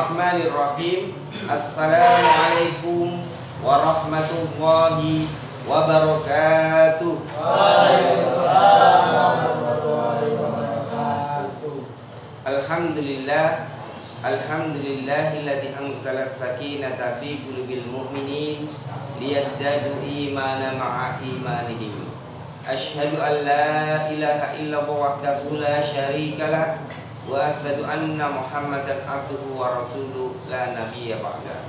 Bismillahirrahmanirrahim. Assalamualaikum warahmatullahi wabarakatuh. Waalaikumsalam warahmatullahi wabarakatuh. Alhamdulillah, alhamdulillahilladzi anzala sakinata fi qulubil mu'minin liyazdadu imanan ma'a imanihim. Asyhadu an la ilaha illallah wahdahu la syarikalah wa asyhadu anna Muhammadan abduhu wa rasuluhu la nabiyya ba'da.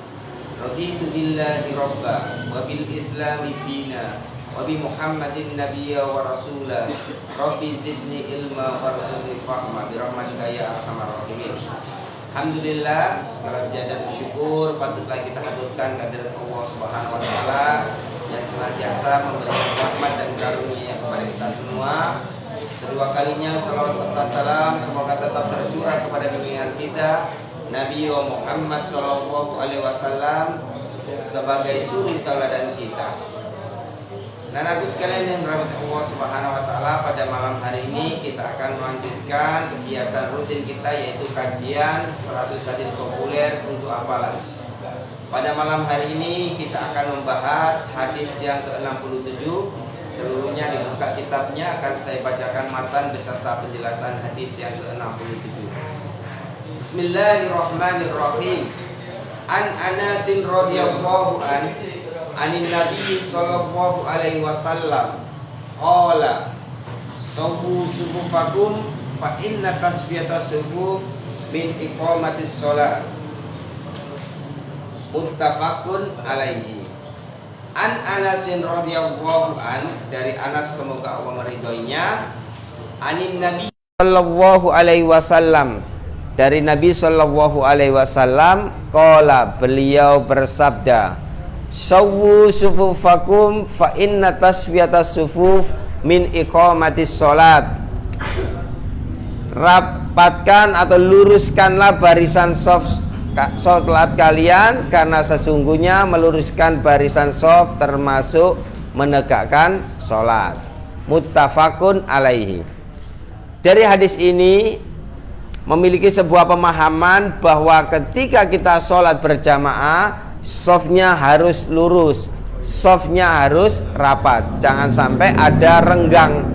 Raditu billahi rabba wa bil islami dina wa bi Muhammadin nabiyya wa rasula. Rabbi zidni ilma warzuqni fahma bi rahmatika ya arhamar rahimin. Alhamdulillah, segala puja dan syukur patutlah kita haturkan kehadirat Allah Subhanahu wa taala yang senantiasa memberikan rahmat dan karunia kepada kita semua. Kedua kalinya salawat serta salam semoga tetap tercurah kepada junjungan kita Nabi Muhammad sallallahu alaihi wasallam sebagai suri tauladan kita. Nah, Nabi sekalian yang dirahmati Allah Subhanahu wa taala, pada malam hari ini kita akan melanjutkan kegiatan rutin kita yaitu kajian 100 hadis populer untuk hafalan. Pada malam hari ini kita akan membahas hadis yang ke-67. Seluruhnya dibuka kitabnya, akan saya bacakan matan beserta penjelasan hadis yang ke-67. Bismillahirrahmanirrahim. An Anasin radhiyallahu anin Nabi sallallahu alaihi wasallam qala sawu sufufakum fa inna tasfiyatas sufuf min iqamatis shalah. Muttafaqun alaihi. An Anasin radhiyallahu dari Anas semoga Allah meridhoinya, anin Nabi sallallahu alaihi wasallam, dari Nabi sallallahu alaihi wasallam, qala, beliau bersabda, sawwu sufufakum fa inna tasfiyatas sufuf min iqamatis shalat. Rapatkan atau luruskanlah barisan sholat kalian, karena sesungguhnya meluruskan barisan shaf termasuk menegakkan sholat. Muttafaqun alaihi. Dari hadis ini memiliki sebuah pemahaman bahwa ketika kita sholat berjamaah, shafnya harus lurus, shafnya harus rapat, jangan sampai ada renggang.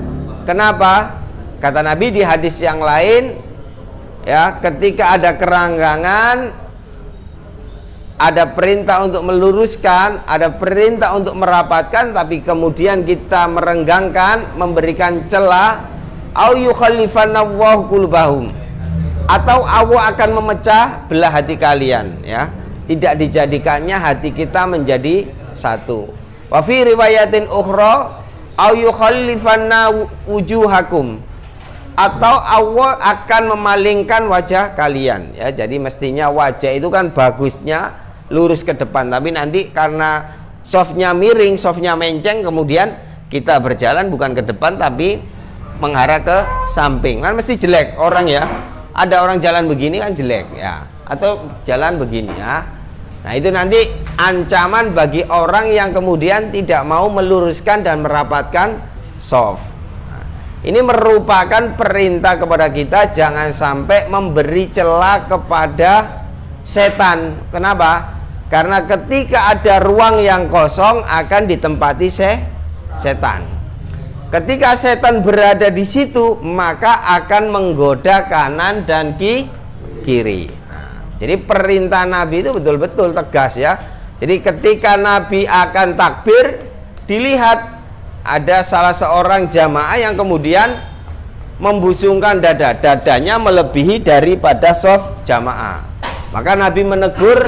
Kenapa? Kata Nabi di hadis yang lain, ya, ketika ada kerenggangan, ada perintah untuk meluruskan, ada perintah untuk merapatkan, tapi kemudian kita merenggangkan, memberikan celah, au yukhallifanallahu qulubahum, atau Allah akan memecah belah hati kalian, ya. Tidak dijadikannya hati kita menjadi satu. Wa fi riwayatin ukhra au yukhallifanna wujuhakum, atau Allah akan memalingkan wajah kalian, ya. Jadi mestinya wajah itu kan bagusnya lurus ke depan, tapi nanti karena softnya miring, softnya menceng, kemudian kita berjalan bukan ke depan tapi mengarah ke samping, kan mesti jelek orang, ya. Ada orang jalan begini kan jelek, ya, atau jalan begini, ya. Nah, itu nanti ancaman bagi orang yang kemudian tidak mau meluruskan dan merapatkan soft. Nah, ini merupakan perintah kepada kita jangan sampai memberi celah kepada setan. Kenapa? Karena ketika ada ruang yang kosong akan ditempati setan. Ketika setan berada di situ, maka akan menggoda kanan dan kiri. Jadi perintah Nabi itu betul-betul tegas, ya. Jadi ketika Nabi akan takbir, dilihat ada salah seorang jamaah yang kemudian membusungkan dadanya melebihi daripada shaf jamaah. Maka Nabi menegur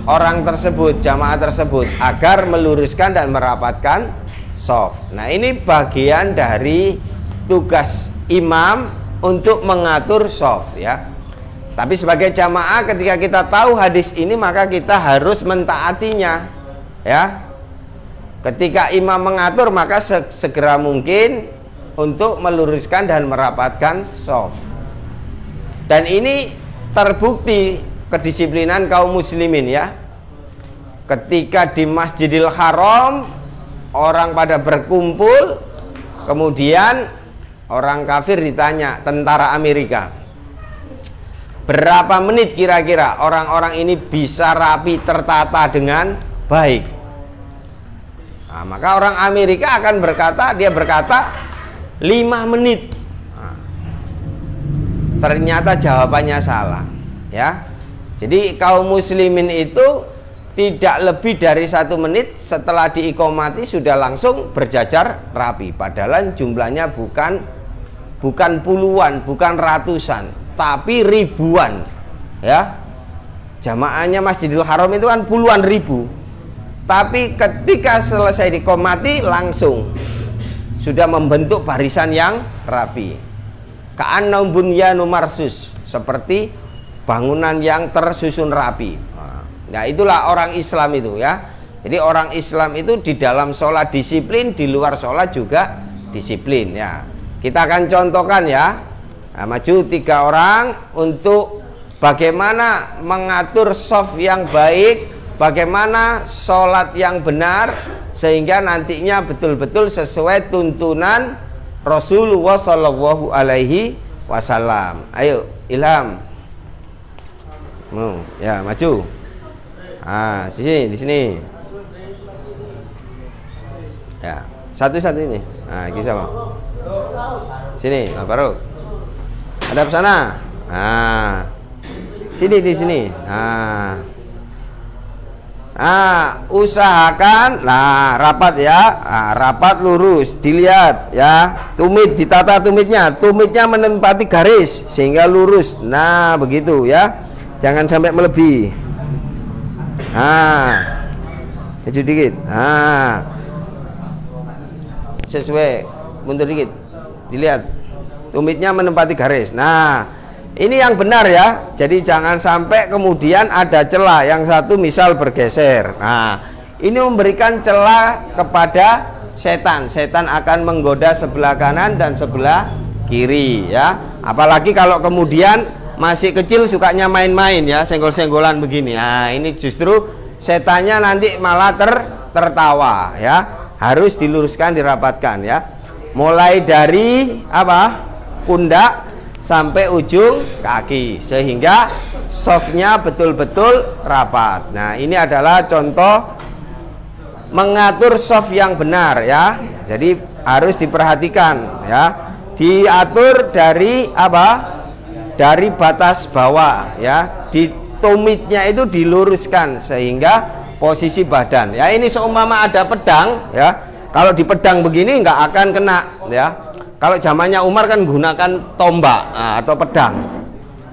orang tersebut, jamaah tersebut, agar meluruskan dan merapatkan shaf. Nah, ini bagian dari tugas imam untuk mengatur shaf, ya. Tapi sebagai jamaah, ketika kita tahu hadis ini, maka kita harus mentaatinya, ya. Ketika imam mengatur, maka segera mungkin untuk meluruskan dan merapatkan shaf. Dan ini terbukti kedisiplinan kaum muslimin, ya. Ketika di Masjidil Haram orang pada berkumpul, kemudian orang kafir ditanya, tentara Amerika, Berapa menit kira-kira orang-orang ini bisa rapi tertata dengan baik? Nah, maka orang Amerika akan berkata, dia berkata 5 menit. Nah, ternyata jawabannya salah, ya. Jadi kaum muslimin itu tidak lebih dari 1 menit setelah diikomati sudah langsung berjajar rapi. Padahal jumlahnya bukan puluhan, bukan ratusan, tapi ribuan, ya. Jamaahnya Masjidil Haram itu kan puluhan ribu, tapi ketika selesai dikomati langsung sudah membentuk barisan yang rapi. Ka'annahum bunyanun marsus, seperti bangunan yang tersusun rapi. Nah, itulah orang Islam itu, ya. Jadi orang Islam itu di dalam sholat disiplin, di luar sholat juga disiplin, ya. Kita akan contohkan, ya. Nah, maju 3 orang untuk bagaimana mengatur shaf yang baik, bagaimana sholat yang benar, sehingga nantinya betul-betul sesuai tuntunan Rasulullah Shallallahu Alaihi Wasallam. Ayo, Ilham. Ya, maju. Di sini. Ya, satu-satu ini. Nah, ini sama. Sini, Faruk. Ada sana. Sini di sini. Usahakan rapat, ya. Rapat lurus, dilihat, ya. Tumit, ditata tumitnya menempati garis sehingga lurus. Nah, begitu, ya. Jangan sampai melebihi. Maju dikit. Sesuai, mundur dikit. Dilihat. Tumitnya menempati garis. Nah, ini yang benar, ya. Jadi jangan sampai kemudian ada celah, yang satu misal bergeser. Nah, ini memberikan celah kepada setan. Setan akan menggoda sebelah kanan dan sebelah kiri, ya. Apalagi kalau kemudian masih kecil sukanya main-main, ya, senggol-senggolan begini. Nah, ini justru setannya nanti malah tertawa, ya. Harus diluruskan, dirapatkan, ya. Mulai dari pundak sampai ujung kaki sehingga softnya betul-betul rapat. Nah, ini adalah contoh mengatur soft yang benar, ya. Jadi harus diperhatikan, ya. Diatur dari dari batas bawah, ya. Di tumitnya itu diluruskan sehingga posisi badan, ya. Ini seumpama ada pedang, ya. Kalau di pedang begini nggak akan kena, ya. Kalau zamannya Umar kan gunakan tombak atau pedang.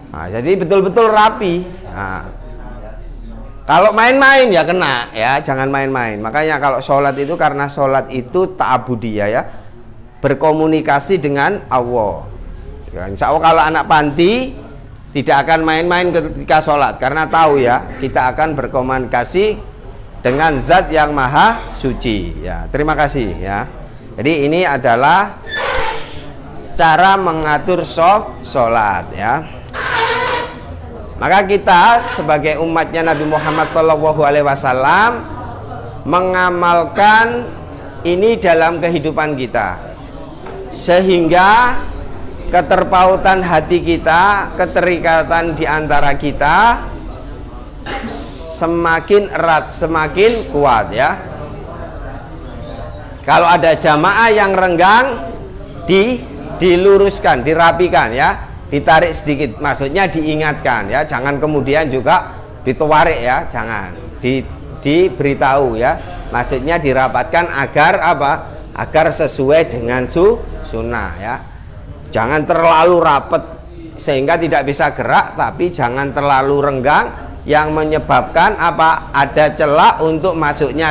Nah, jadi betul-betul rapi. Nah, kalau main-main ya kena, ya, jangan main-main. Makanya kalau sholat itu, karena sholat itu ta'abudiyah, ya, berkomunikasi dengan Allah. Insya Allah kalau anak panti tidak akan main-main ketika sholat, karena tahu, ya, kita akan berkomunikasi dengan zat yang maha suci, ya. Terima kasih, ya. Jadi ini adalah cara mengatur sholat, ya. Maka kita sebagai umatnya Nabi Muhammad SAW mengamalkan ini dalam kehidupan kita, sehingga keterpautan hati kita, keterikatan di antara kita semakin erat, semakin kuat, ya. Kalau ada jamaah yang renggang, diluruskan, dirapikan, ya, ditarik sedikit, maksudnya diingatkan, ya, jangan kemudian juga ditarik, ya, jangan, diberitahu, ya, maksudnya dirapatkan agar agar sesuai dengan sunnah, ya. Jangan terlalu rapat sehingga tidak bisa gerak, tapi jangan terlalu renggang yang menyebabkan ada celah untuk masuknya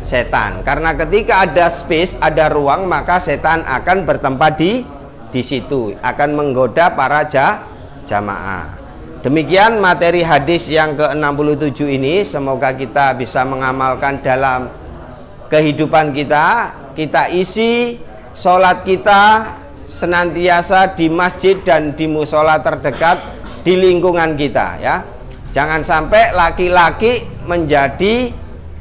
setan. Karena ketika ada space, ada ruang, maka setan akan bertempat di situ, akan menggoda para jamaah. Demikian materi hadis yang ke-67 ini. Semoga kita bisa mengamalkan dalam kehidupan kita. Kita isi sholat kita senantiasa di masjid dan di musola terdekat di lingkungan kita, ya. Jangan sampai laki-laki menjadi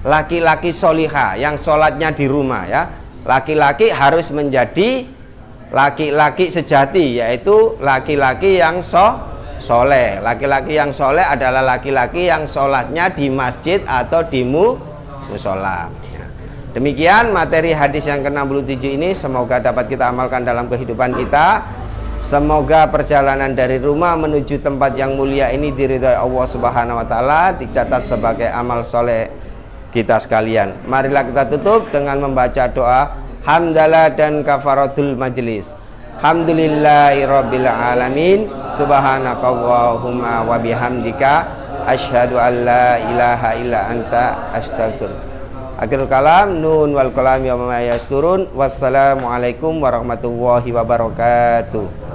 laki-laki soliha yang sholatnya di rumah, ya. Laki-laki harus menjadi laki-laki sejati, yaitu laki-laki yang soleh. Laki-laki yang soleh adalah laki-laki yang sholatnya di masjid atau di musola. Demikian materi hadis yang ke-67 ini, semoga dapat kita amalkan dalam kehidupan kita. Semoga perjalanan dari rumah menuju tempat yang mulia ini diridhai Allah Subhanahu wa taala, dicatat sebagai amal soleh kita sekalian. Marilah kita tutup dengan membaca doa hamdalah dan kafaratul majlis. Alhamdulillahirabbil alamin. Subhanakallahumma wa bihamdika asyhadu an la ilaha illa anta astaghfiruka. Akhirul kalam, nun wal kalam ya ma yasturun. Wassalamualaikum warahmatullahi wabarakatuh.